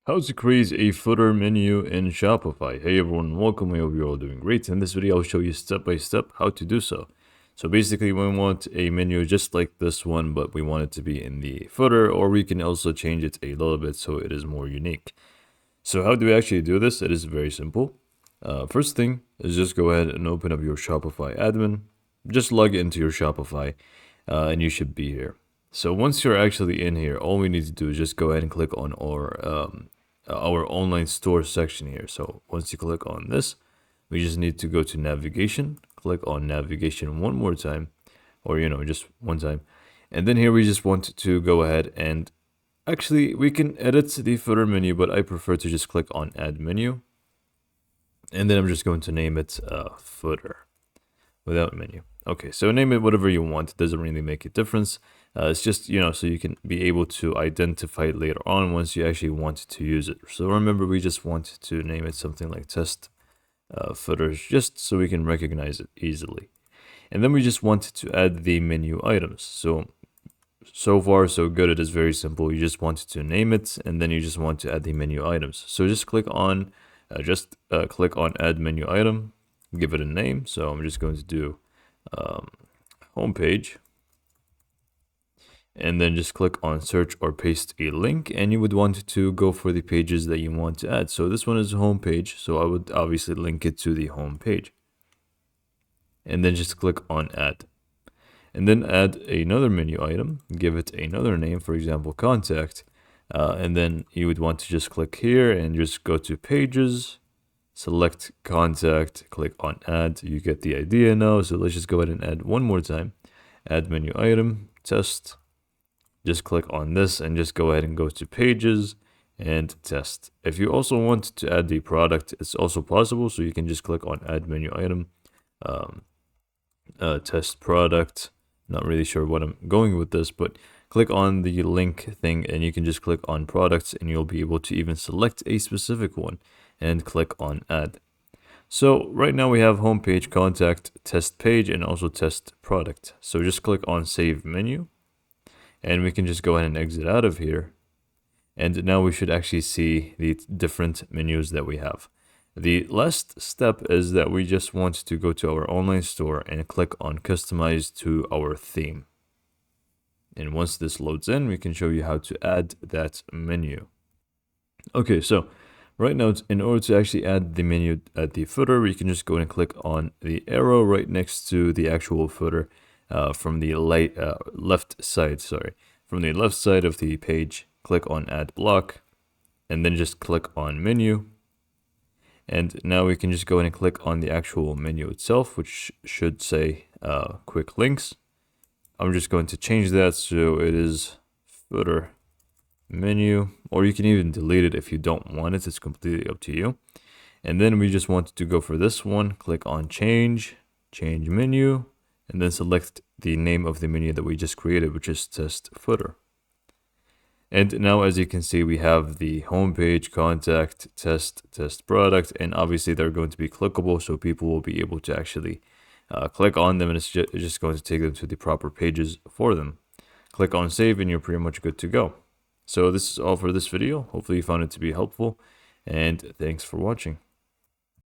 How to create a footer menu in Shopify. Hey everyone, welcome. I hope you're all doing great. In this video, I'll show you step by step how to do so. So basically, we want a menu just like this one, but we want it to be in the footer, or we can also change it a little bit so it is more unique. So how do we actually do this? It is very simple. First thing is just go ahead and open up your Shopify admin. Just log into your Shopify, and you should be here. So once you're actually in here, all we need to do is just go ahead and click on our online store section here. So once you click on this, we just need to go to navigation, click on navigation one more time, or just one time. And then here we just want to go ahead and actually we can edit the footer menu, but I prefer to just click on add menu. And then I'm just going to name it footer without menu. Okay, so name it whatever you want. It doesn't really make a difference. It's just, so you can be able to identify it later on once you actually want to use it. So remember, we just want to name it something like test footers, just so we can recognize it easily. And then we just want to add the menu items. So far, so good. It is very simple. You just want to name it, and then you just want to add the menu items. So just click on add menu item, give it a name. So I'm just going to do homepage, and then just click on search or paste a link, and you would want to go for the pages that you want to add. So this one is homepage, so I would obviously link it to the homepage, and then just click on add, and then add another menu item, give it another name, for example contact, and then you would want to just click here and just go to pages, select contact, click on add. You get the idea now. So let's just go ahead and add one more time. Add menu item, test. Just click on this and just go ahead and go to pages and test. If you also want to add the product, it's also possible. So you can just click on add menu item, test product. Not really sure what I'm going with this, but click on the link thing and you can just click on products, and you'll be able to even select a specific one and click on add. So right now we have homepage, contact, test page, and also test product. So just click on save menu, and we can just go ahead and exit out of here. And now we should actually see the different menus that we have. The last step is that we just want to go to our online store and click on customize to our theme. And once this loads in, we can show you how to add that menu. Okay, so right now, in order to actually add the menu at the footer, we can just go and click on the arrow right next to the actual footer from the left side, from the left side of the page. Click on add block, and then just click on menu. And now we can just go in and click on the actual menu itself, which should say quick links. I'm just going to change that so it is footer menu, or you can even delete it if you don't want it. It's completely up to you. And then we just want to go for this one, click on change menu, and then select the name of the menu that we just created, which is test footer. And now, as you can see, we have the homepage, contact, test product, and obviously they're going to be clickable, so people will be able to actually click on them, and it's just going to take them to the proper pages for them. Click on save, and you're pretty much good to go. So this is all for this video. Hopefully you found it to be helpful, and thanks for watching.